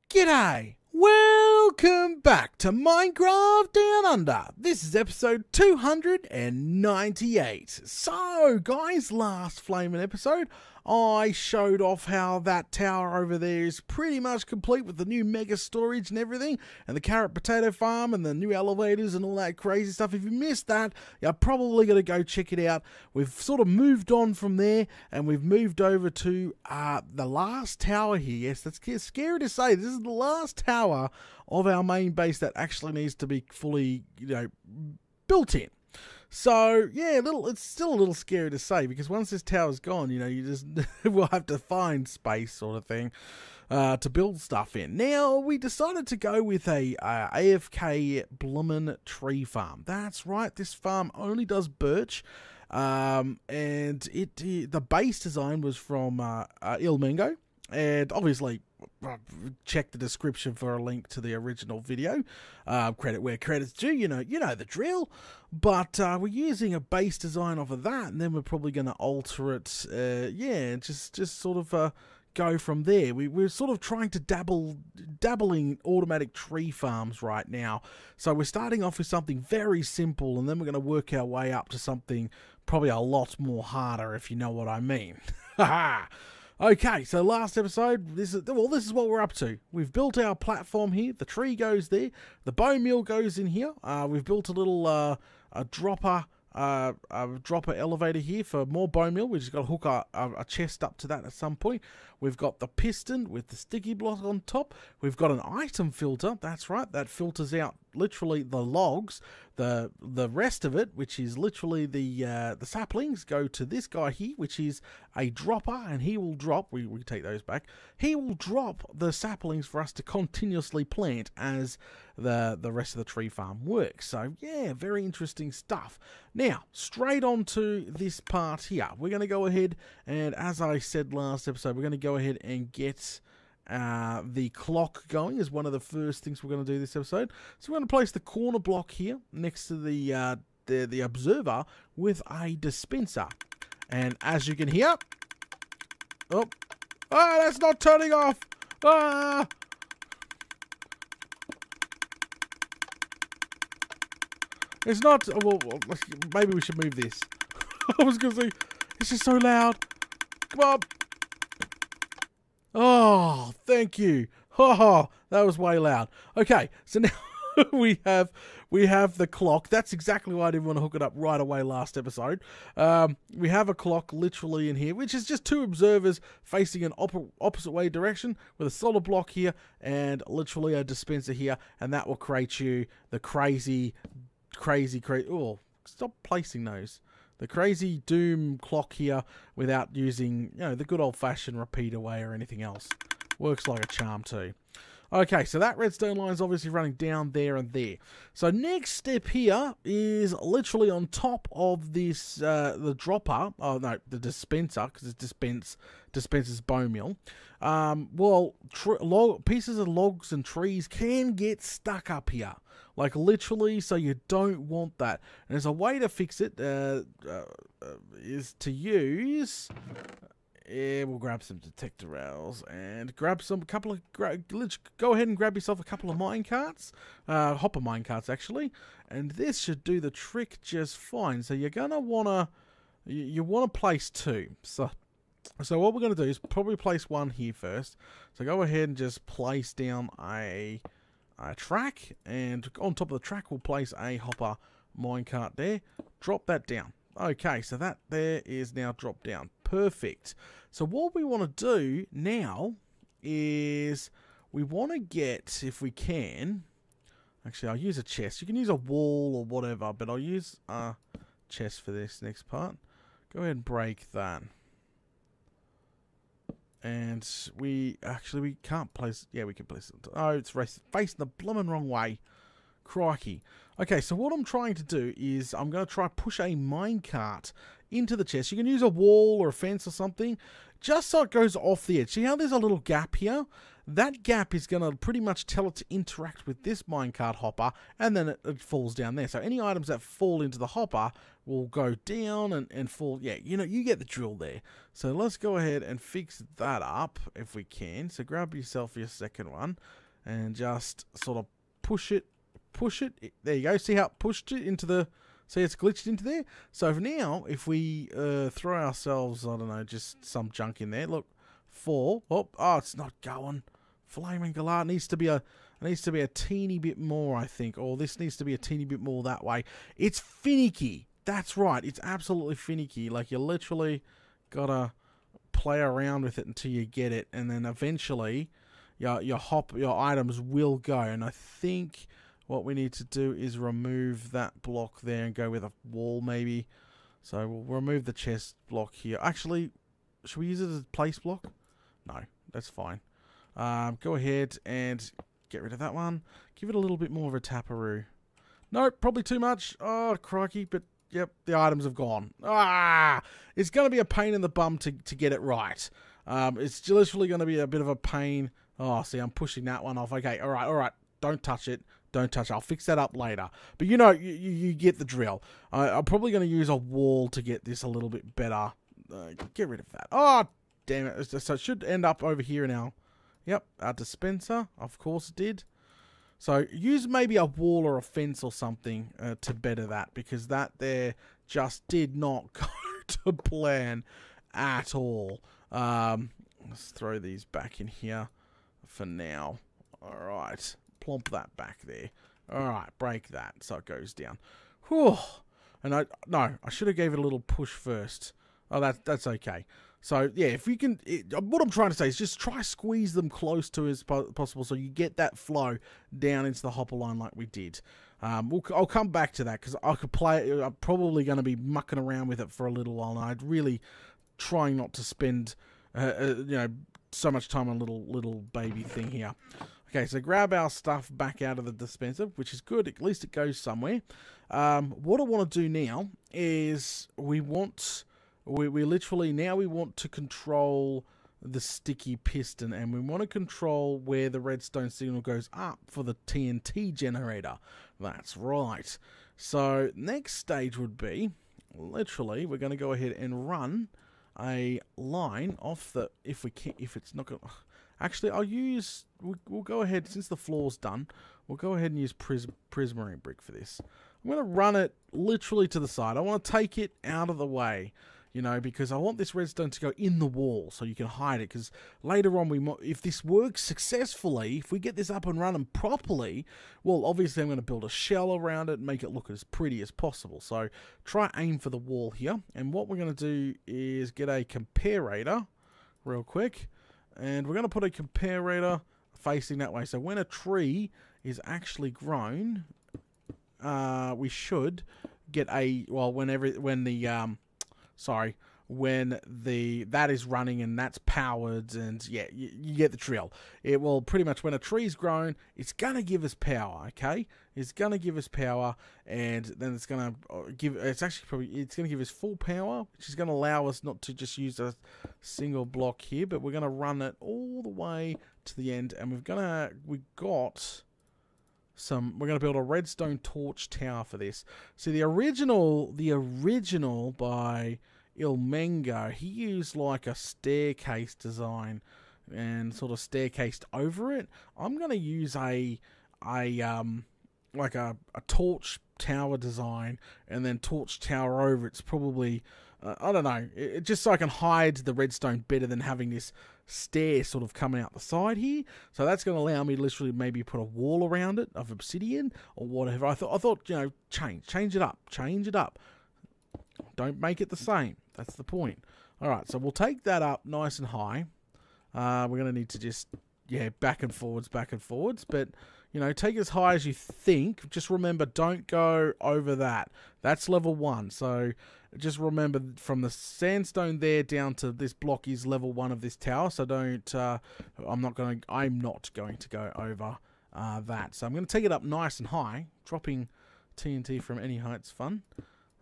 G'day! Welcome back to Minecraft Down Under. This is episode 298. So, guys, last flaming episode, I showed off how that tower over there is pretty much complete with the new mega storage and everything, and the carrot potato farm and the new elevators and all that crazy stuff. If you missed that, you're probably going to go check it out. We've sort of moved on from there, and we've moved over to the last tower here. Yes, that's scary to say. This is the last tower of our main base that actually needs to be fully, built in. So, yeah, it's still a little scary to say, because once this tower's gone, you just will have to find space sort of thing to build stuff in. Now, we decided to go with a AFK bloomin' tree farm. That's right, this farm only does birch, and the base design was from ilmango, and obviously check the description for a link to the original video. Credit where credit's due, you know the drill. But we're using a base design off of that, and then we're probably going to alter it, just sort of go from there. We're sort of trying to dabble in automatic tree farms right now. So we're starting off with something very simple, and then we're going to work our way up to something probably a lot more harder, if you know what I mean. Haha! Okay, so last episode, this is what we're up to. We've built our platform here. The tree goes there. The bone meal goes in here. We've built a little a dropper elevator here for more bone meal. We just got to hook a chest up to that at some point. We've got the piston with the sticky block on top. We've got an item filter. That's right. That filters out literally the logs. The rest of it, which is literally the saplings, go to this guy here, which is a dropper, and he will drop. We take those back. He will drop the saplings for us to continuously plant as the rest of the tree farm works. So yeah, very interesting stuff. Now, straight on to this part here. We're going to go ahead and, as I said last episode, we're going to go ahead and get the clock going is one of the first things we're going to do this episode. So we're going to place the corner block here next to the observer with a dispenser. And as you can hear, that's not turning off. It's not. Well, maybe we should move this. I was going to say, it's just so loud. Come on. Oh, thank you. Oh, that was way loud. Okay, so now we have the clock. That's exactly why I didn't want to hook it up right away last episode. We have a clock literally in here, which is just two observers facing an opposite way direction with a solid block here and literally a dispenser here, and that will create you the crazy. Oh, stop placing those. The crazy doom clock here without using, the good old-fashioned repeater way or anything else. Works like a charm too. Okay, so that redstone line is obviously running down there and there. So next step here is literally on top of this, the dropper. Oh no, the dispenser, because it dispenses bone meal. Pieces of logs and trees can get stuck up here. Like literally, so you don't want that. And there's a way to fix it, is to use... we'll grab some detector rails and go ahead and grab yourself a couple of minecarts, hopper minecarts actually, and this should do the trick just fine. So you're gonna wanna place two. So what we're gonna do is probably place one here first. So go ahead and just place down a track, and on top of the track we'll place a hopper minecart there. Drop that down. Okay, so that there is now dropped down. Perfect. So what we want to do now is we want to get, if we can, actually I'll use a chest. You can use a wall or whatever, but I'll use a chest for this next part. Go ahead and break that. And we can't place, we can place it. Oh, it's facing the bloomin' wrong way. Crikey. Okay, so what I'm trying to do is I'm going to try push a minecart into the chest. You can use a wall or a fence or something. just so it goes off the edge. See how there's a little gap here? That gap is going to pretty much tell it to interact with this minecart hopper, and then it falls down there. So any items that fall into the hopper will go down and fall. Yeah, you know, you get the drill there. So let's go ahead and fix that up if we can. So grab yourself your second one and just sort of push it. There you go. See how it pushed it into the... See, it's glitched into there. So for now, if we throw ourselves, I don't know, just some junk in there. Look, 4. Oh, it's not going. Flaming galah needs to be a teeny bit more, I think. Or this needs to be a teeny bit more that way. It's finicky. That's right. It's absolutely finicky. Like, you literally gotta play around with it until you get it, and then eventually your items will go. And I think what we need to do is remove that block there and go with a wall, maybe. So we'll remove the chest block here. Actually, should we use it as a place block? No, that's fine. Go ahead and get rid of that one. Give it a little bit more of a taparoo. Nope, probably too much. Oh, crikey, but yep, the items have gone. It's going to be a pain in the bum to get it right. It's literally going to be a bit of a pain. Oh, see, I'm pushing that one off. Okay, all right. Don't touch it. Don't touch it. I'll fix that up later. But you know, you get the drill. I'm probably going to use a wall to get this a little bit better. Get rid of that. Oh, damn it. So it should end up over here now. Yep, our dispenser. Of course it did. So use maybe a wall or a fence or something to better that, because that there just did not go to plan at all. Let's throw these back in here for now. All right. Plump that back there. All right, break that so it goes down. Whew. And I should have gave it a little push first. Oh, that's okay. So yeah, if you can, what I'm trying to say is just try squeeze them close to as possible so you get that flow down into the hopper line like we did. I'll come back to that because I could play it. I'm probably going to be mucking around with it for a little while, and I'd really trying not to spend so much time on little baby thing here. Okay, so grab our stuff back out of the dispenser, which is good. At least it goes somewhere. What I want to do now is we literally now we want to control the sticky piston, and we want to control where the redstone signal goes up for the TNT generator. That's right. So next stage would be literally we're going to go ahead and run a line off the if it's not going. Actually, we'll go ahead, since the floor's done, we'll go ahead and use prismarine brick for this. I'm going to run it literally to the side. I want to take it out of the way, you know, because I want this redstone to go in the wall so you can hide it, because later on, if this works successfully, if we get this up and running properly, well, obviously I'm going to build a shell around it and make it look as pretty as possible. So try aim for the wall here, and what we're going to do is get a comparator real quick. And we're going to put a comparator facing that way. So when a tree is actually grown, we should get a, well, when that is running and that's powered, and yeah, you get the drill. It will pretty much, when a tree's grown, it's going to give us power, okay? It's going to give us power, and then it's going to it's going to give us full power, which is going to allow us not to just use a single block here, but we're going to run it all the way to the end, and we're going to build a redstone torch tower for this. So the original by ilmango, he used like a staircase design and sort of staircased over it. I'm going to use a torch tower design and then torch tower over. It's probably I don't know, just so I can hide the redstone better than having this stair sort of coming out the side here. So that's going to allow me to literally maybe put a wall around it of obsidian or whatever. I thought, you know, change it up. Don't make it the same. That's the point. All right, so we'll take that up nice and high. We're going to need to just, back and forwards. But, you know, take it as high as you think. Just remember, don't go over that. That's level 1. So just remember, from the sandstone there down to this block is level 1 of this tower. So don't, I'm not going to go over that. So I'm going to take it up nice and high. Dropping TNT from any height's fun.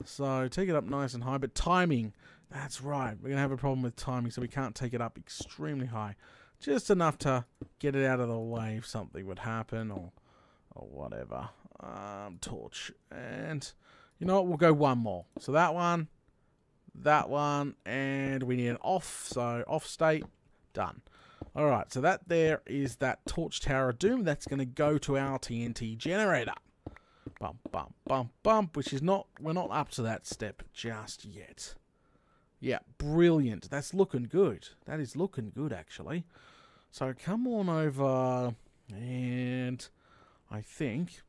So take it up nice and high, but timing That's right. We're going to have a problem with timing, so we can't take it up extremely high. Just enough to get it out of the way if something would happen or whatever. Torch. And you know what? We'll go one more. So that one, and we need an off. So off state. Done. Alright, so that there is that torch tower of doom. That's going to go to our TNT generator. Bump, bump, bump, bump, which is not, we're not up to that step just yet. Yeah, brilliant. That's looking good. That is looking good, actually. So come on over, and I think,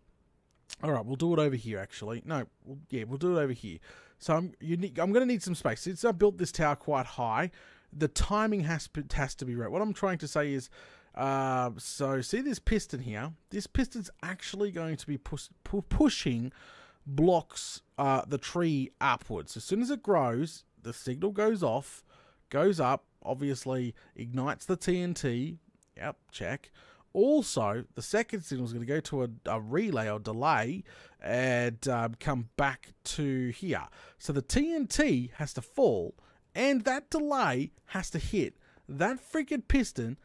alright, we'll do it over here, actually. No, we'll do it over here. So I'm going to need some space. Since I built this tower quite high, the timing has to be right. What I'm trying to say is, so see this piston here? This piston's actually going to be pushing blocks, the tree upwards. As soon as it grows, the signal goes off, goes up, obviously ignites the TNT. Yep, check. Also, the second signal is going to go to a relay or delay and come back to here. So the TNT has to fall, and that delay has to hit that freaking piston.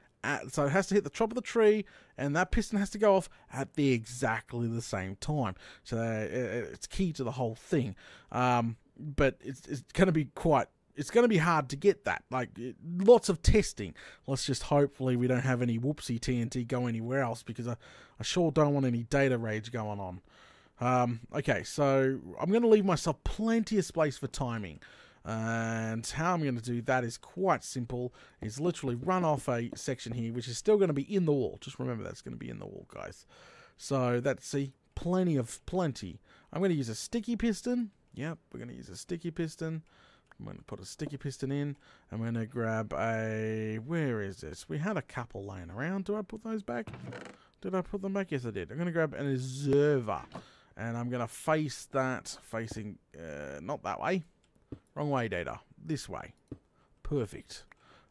So it has to hit the top of the tree, and that piston has to go off at exactly the same time. So it's key to the whole thing. But it's going to be it's going to be hard to get that. Like, lots of testing. Let's just hopefully we don't have any whoopsie TNT go anywhere else, because I sure don't want any data rage going on. Okay, so I'm going to leave myself plenty of space for timing. And how I'm going to do that is quite simple. Is literally run off a section here, which is still going to be in the wall. Just remember that's going to be in the wall, guys. So that's, see, plenty. I'm going to use a sticky piston. Yep, we're going to use a sticky piston. I'm going to put a sticky piston in. I'm going to grab a, where is this? We had a couple laying around. Do I put those back? Did I put them back? Yes, I did. I'm going to grab an observer, and I'm going to face that facing, not that way. Wrong way, Data. This way. Perfect.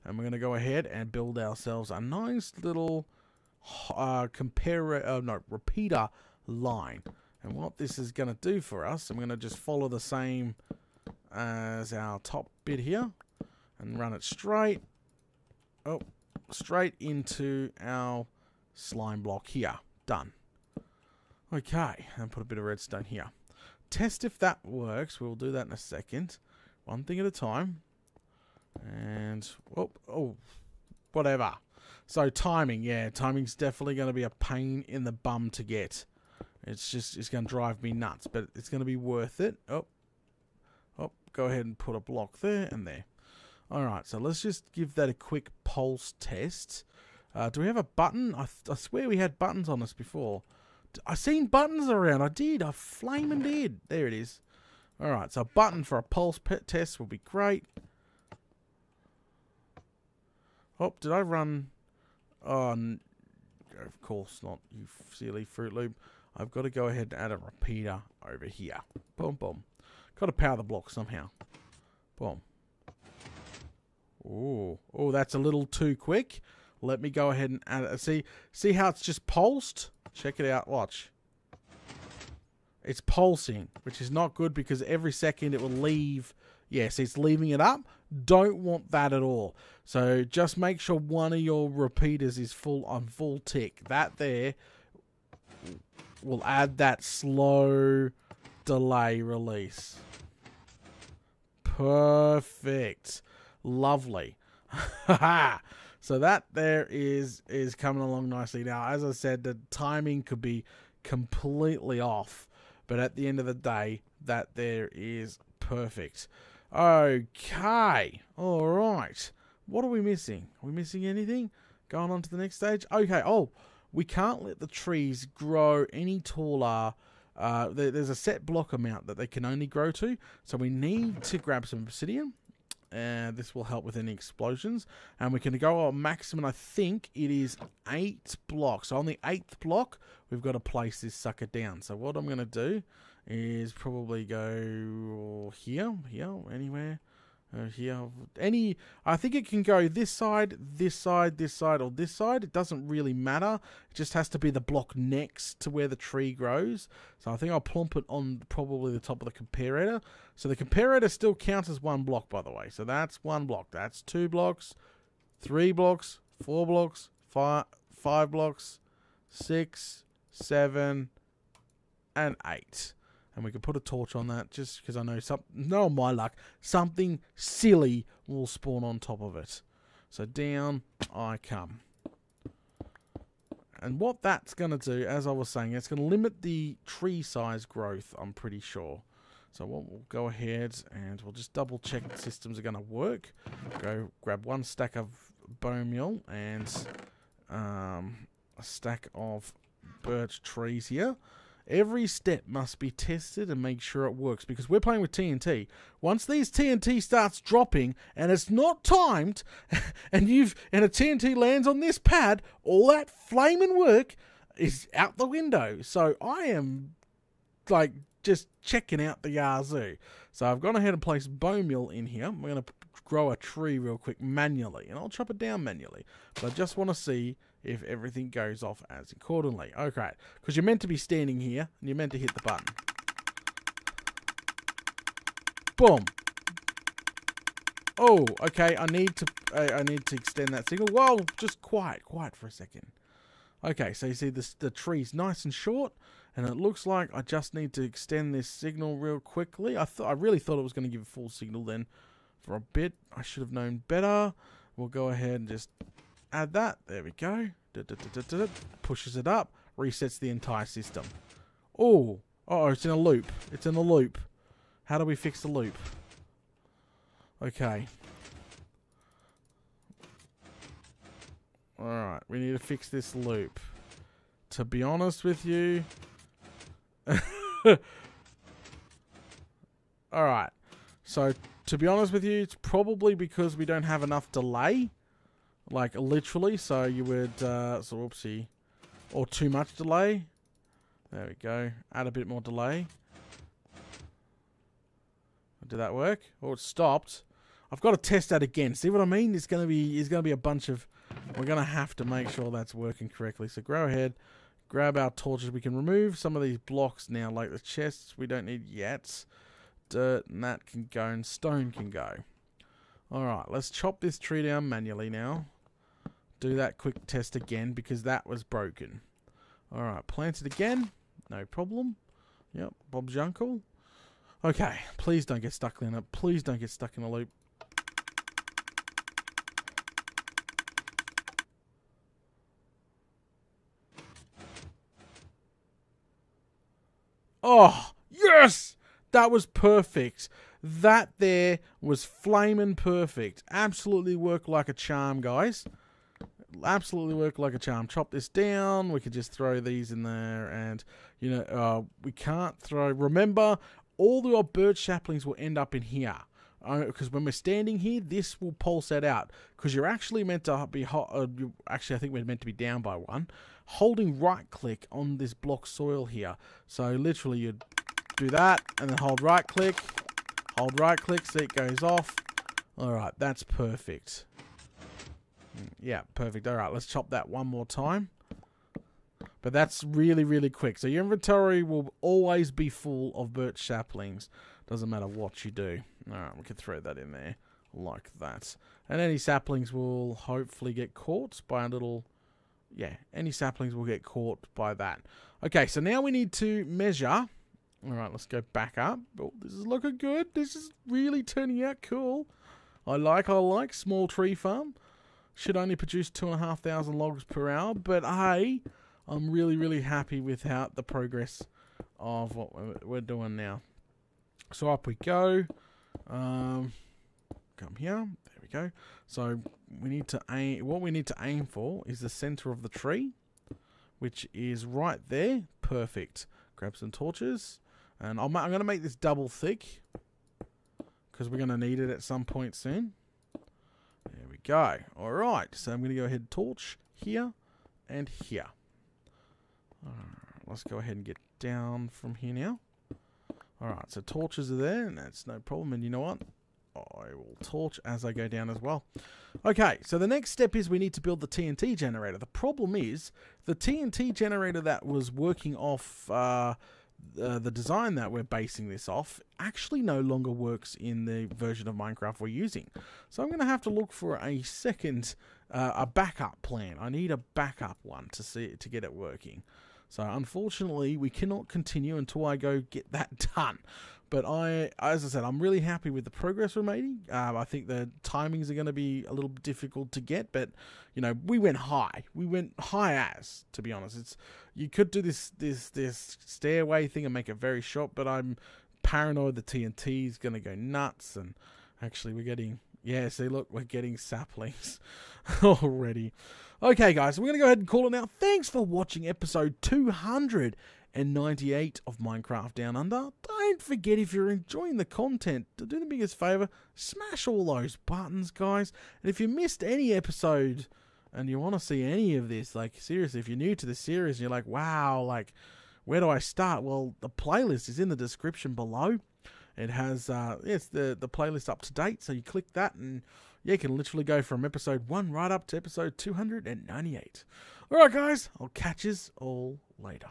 And we're going to go ahead and build ourselves a nice little repeater line. And what this is going to do for us, I'm going to just follow the same as our top bit here and run it straight into our slime block here. Done. Okay, and put a bit of redstone here. Test if that works. We'll do that in a second. One thing at a time. And, whatever. So timing, yeah, timing's definitely going to be a pain in the bum to get. It's going to drive me nuts, but it's going to be worth it. Go ahead and put a block there and there. Alright, so let's just give that a quick pulse test. Do we have a button? I swear we had buttons on us before. I seen buttons around. I did. I flaming did. There it is. Alright, so a button for a pulse test will be great. Oh, did I run? Oh, of course not, you silly Fruit Loop. I've got to go ahead and add a repeater over here. Boom, boom. Got to power the block somehow. Boom. Oh, that's a little too quick. Let me go ahead and add it. See how it's just pulsed? Check it out. Watch. It's pulsing, which is not good because every second it will leave. Yes, it's leaving it up. Don't want that at all. So just make sure one of your repeaters is on full tick. That there will add that slow delay release. Perfect. Lovely. So that there is coming along nicely. Now, as I said, the timing could be completely off, but at the end of the day, that there is perfect. Okay. All right. What are we missing? Are we missing anything? Going on to the next stage? Okay. Oh, we can't let the trees grow any taller. There's a set block amount that they can only grow to, so we need to grab some obsidian. And this will help with any explosions. And we can go on maximum, I think it is 8 blocks. So on the 8th block, we've got to place this sucker down. So what I'm going to do is probably go here, anywhere. Here, I think it can go this side, this side, this side, or this side. It doesn't really matter. It just has to be the block next to where the tree grows. So I think I'll plump it on probably the top of the comparator. So the comparator still counts as one block, by the way. So that's one block. That's 2 blocks, 3 blocks, 4 blocks, 5 blocks, 6, 7, and 8. And we can put a torch on that just because I know no, my luck, something silly will spawn on top of it. So down I come. And what that's going to do, as I was saying, it's going to limit the tree size growth, I'm pretty sure. So we'll go ahead and we'll just double check the systems are going to work. Go grab 1 stack of bone meal and a stack of birch trees here. Every step must be tested and make sure it works because we're playing with TNT. Once these TNT starts dropping and it's not timed and a TNT lands on this pad, all that flaming work is out the window. So I am like just checking out the yazoo. So I've gone ahead and placed bone meal in here. We're going to grow a tree real quick manually and I'll chop it down manually. But I just want to see if everything goes off as accordingly. Okay, because you're meant to be standing here and you're meant to hit the button. Boom. Oh, okay. I need to extend that signal. Well, just quiet for a second. Okay, so you see the tree's nice and short, and it looks like I just need to extend this signal real quickly. I really thought it was going to give a full signal then for a bit. I should have known better. We'll go ahead and just add that. There we go. Pushes it up. Resets the entire system. Oh, it's in a loop. It's in a loop. How do we fix the loop? Okay. Alright, we need to fix this loop. To be honest with you... Alright. So, to be honest with you, it's probably because we don't have enough delay. Like, literally. So, you would... whoopsie. Or too much delay. There we go. Add a bit more delay. Did that work? Oh, it stopped. I've got to test that again. See what I mean? It's gonna be a bunch of... We're gonna have to make sure that's working correctly. So go ahead, grab our torches. We can remove some of these blocks now, like the chests we don't need yet. Dirt and that can go, and stone can go. Alright, let's chop this tree down manually now. Do that quick test again because that was broken. Alright, plant it again. No problem. Yep, Bob's uncle. Okay, please don't get stuck in it. Please don't get stuck in a loop. Oh, yes! That was perfect. That there was flaming perfect. Absolutely worked like a charm, guys. Absolutely worked like a charm. Chop this down. We could just throw these in there. And, you know, we can't throw... Remember, all the birch saplings will end up in here. Because when we're standing here, this will pulse that out. Because you're actually meant to be... actually, I think we're meant to be down by one. Holding right-click on this block soil here. So, literally, you'd do that, and then hold right-click. Hold right-click, so it goes off. Alright, that's perfect. Yeah, perfect. Alright, let's chop that one more time. But that's really, really quick. So, your inventory will always be full of birch saplings. Doesn't matter what you do. Alright, we can throw that in there like that. And any saplings will hopefully get caught by a little... Yeah, any saplings will get caught by that. Okay, so now we need to measure. Alright, let's go back up. Oh, this is looking good. This is really turning out cool. I like. Small tree farm. Should only produce 2,500 logs per hour. But hey, I'm really, really happy with the progress of what we're doing now. So up we go. Come here. There we go. So we need to aim. What we need to aim for is the center of the tree, which is right there. Perfect. Grab some torches, and I'm going to make this double thick because we're going to need it at some point soon. There we go. All right. So I'm going to go ahead and torch here and here. Let's go ahead and get down from here now. Alright, so torches are there, and that's no problem. And you know what? I will torch as I go down as well. Okay, so the next step is we need to build the TNT generator. The problem is the TNT generator that was working off the design that we're basing this off actually no longer works in the version of Minecraft we're using. So I'm going to have to look for a second, a backup plan. I need a backup one to get it working. So unfortunately, we cannot continue until I go get that done. But as I said, I'm really happy with the progress we're making. I think the timings are going to be a little difficult to get, but you know, we went high. We went high as, to be honest. You could do this stairway thing and make it very short, but I'm paranoid the TNT is going to go nuts. And actually, we're getting, yeah, see, look, we're getting saplings already. Okay, guys, we're going to go ahead and call it now. Thanks for watching episode 298 of Minecraft Down Under. Don't forget, if you're enjoying the content, to do the biggest favour, smash all those buttons, guys. And if you missed any episode and you want to see any of this, like, seriously, if you're new to the series and you're like, wow, like, where do I start? Well, the playlist is in the description below. It has, it's the playlist up to date, so you click that and you can literally go from episode 1 right up to episode 298. Alright, guys, I'll catch yous all later.